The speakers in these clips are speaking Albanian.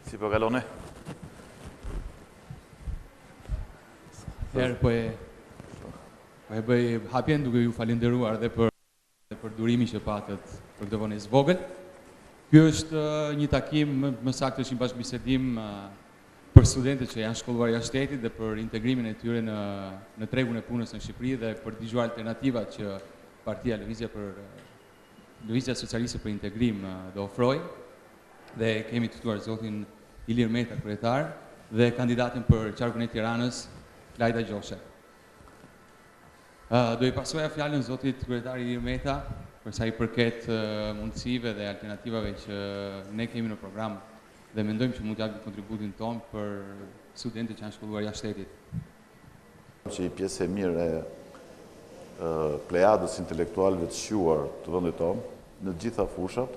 Si po kaloni? Herë po e bëj hapjen duke ju falenderuar dhe për durimin që patët për këtë vonesë vogël. Ky është një takim, më saktë është një bashkëbisedim për studentët që janë shkolluar jashtë shtetit dhe për integrimin e tyre në tregun e punës në Shqipëri dhe për dëgjuar alternativat që Partia Lëvizja Socialiste për Integrim do ofroj. Dhe kemi të ftuar zotin Ilir Meta, kryetar, dhe kandidatin për qarkun e Tiranës, Lajda Gjoshe. Do i pasoja fjalën zotit kryetar Ilir Meta për sa i përket mundësive dhe alternativave që ne kemi në program dhe mendojmë që mund të japim kontributin ton për studentët që janë shkolluar jashtë shtetit. Që i pjesë e mirë e plejadës intelektualëve të shquar të vendit tonë, në të gjitha fushat,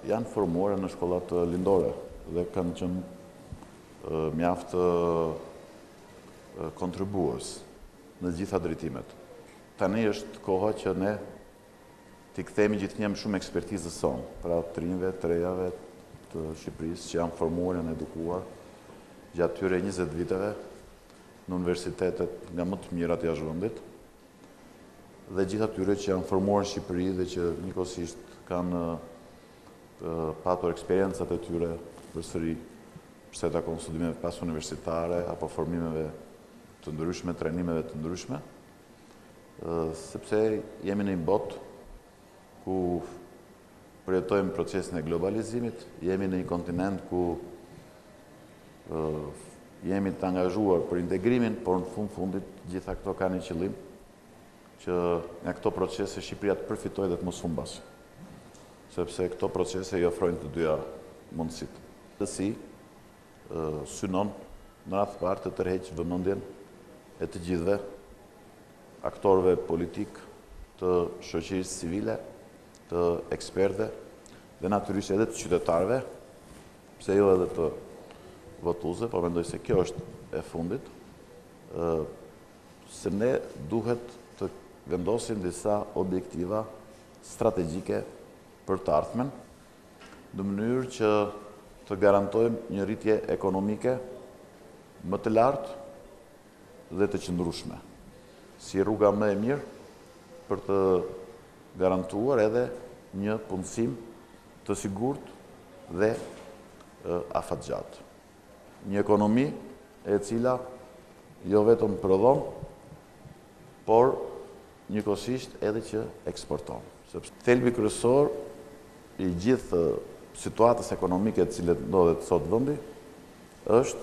janë formuar në shkollat lindore dhe kanë qenë mjaft kontribues në gjitha drejtimet. Tani është koha që ne t'i kthejmë gjithnjë më shumë ekspertizës sonë, pra të rinjve, të rejave të Shqipërisë që janë formuar, janë edukuar gjatë tyre 20 viteve në universitetet nga më të mirat jashtë vendit dhe gjithë atyre që janë formuar në Shqipëri dhe që njëkohësisht kanë patur eksperiencat e tyre përsëri përse takon studimeve pas universitare apo formimeve të ndryshme, trajnimeve të ndryshme, sepse jemi në një botë ku përjetojmë procesin e globalizimit, jemi në një kontinent ku jemi të angazhuar për integrimin, por në fundit gjitha këto kanë një qëllim që nga këto procese Shqipëria të përfitojë dhe të mos humbasë. Sepse këto procese i ofrojnë të dyja mundësit. Si synon në radhë parë të tërheqë vëmendjen e të gjithëve aktorëve politik, të shoqërisë civile, të ekspertëve dhe natyrisht edhe të qytetarëve, pse jo edhe të votuesve, po mendoj se kjo është e fundit, se ne duhet të vendosim disa objektiva strategjike për të ardhmen, në mënyrë që të garantojmë një rritje ekonomike më të lartë dhe të qëndrueshme, si rruga më e mirë për të garantuar edhe një punësim të sigurt dhe afatgjatë. Një ekonomi e cila jo vetëm prodhon, por njëkohësisht edhe që eksporton. Sepse thelbi kryesor i gjithë situatës ekonomike e cilët ndodhet sot vendi është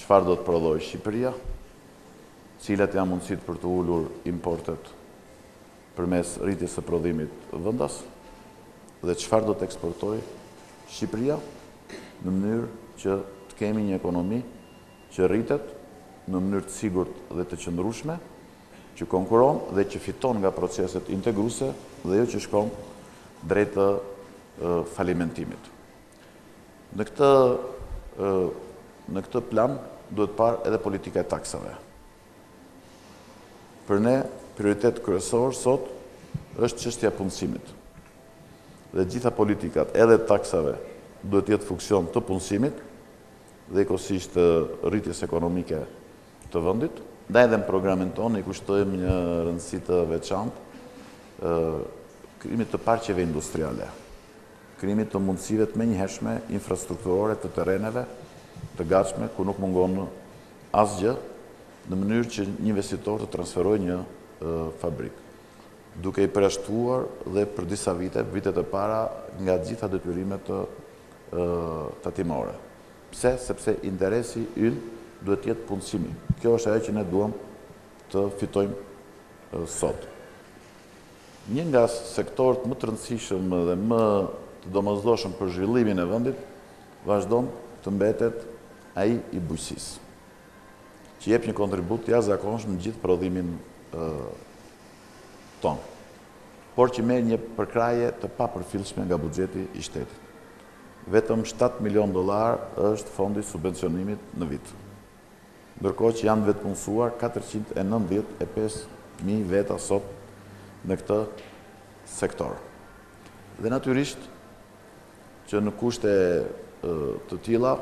çfarë do të prodhojë Shqipëria, cilat janë mundësitë për të ulur importet përmes rritjes së prodhimit vendas dhe çfarë do të eksportojë Shqipëria në mënyrë që të kemi një ekonomi që rritet në mënyrë të sigurt dhe të qëndrueshme, që konkuron dhe që fiton nga proceset integruese dhe jo që shkon drejt falimentimit. Në këtë plan duhet parë edhe politika e taksave. Për ne, prioritet kryesor sot është çështja e punësimit. Dhe gjitha politikat, edhe taksave, duhet jetë funksion të punësimit dhe ekosisht rritjes ekonomike të vendit. Ndaj edhe në programin tonë i kushtojmë një rëndësi të veçantë krijimit të parqeve industriale, krijimit të mundësive të menjëhershme infrastrukturore të terreneve të gatshme ku nuk mungon asgjë në mënyrë që një investitor të transferojë një fabrikë, duke i përjashtuar dhe për disa vitet e para nga gjitha detyrimet tatimore. Pse? Sepse interesi ynë duhet jetë punësimi. Kjo është ajo që ne duam të fitojmë sot. Një nga sektorët më të rëndësishëm dhe më të domosdoshëm për zhvillimin e vendit vazhdon të mbetet ai i bujqësisë, që jep një kontribut të jashtëzakonshëm në gjithë prodhimin ton, por që merr një përkraje të papërfillshme nga buxheti i shtetit. Vetëm $7 milion është fondi subvencionimit në vit, ndërkohë që janë vetëpunësuar 495.000 veta sot në këtë sektor. Dhe natyrisht që në kushte të tilla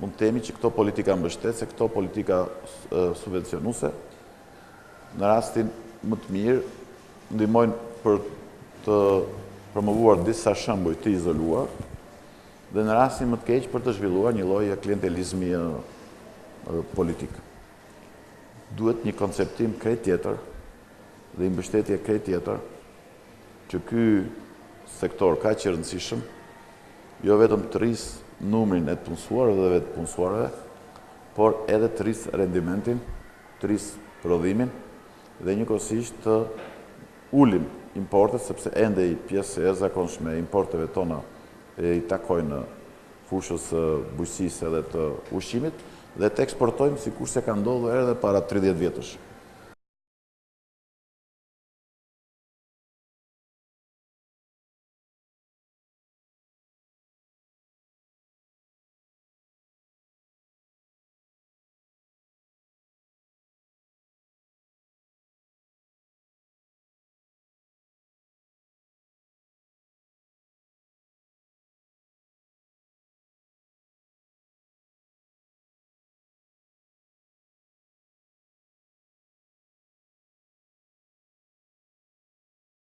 mund të themi që këto politika mbështetëse, këto politika subvencionuese, në rastin më të mirë ndihmojnë për të promovuar disa shembuj të izoluar dhe në rastin më të keq për të zhvilluar një lloj klientelizmi politik. Duhet një konceptim krejt tjetër dhe një mbështetje krejt tjetër që ky sektor kaq i rëndësishëm jo vetëm të rrisë numrin e të punësuarëve dhe vetë punësuarëve, por edhe të rrisë rendimentin, të rrisë prodhimin dhe njëkohësisht të ulim importet, sepse ende i pjesë e zakonshme e importeve tona i takojnë fushës bujqësisë edhe të ushqimit dhe të eksportojmë sikur se ka ndodhur edhe para 30 vjetësh.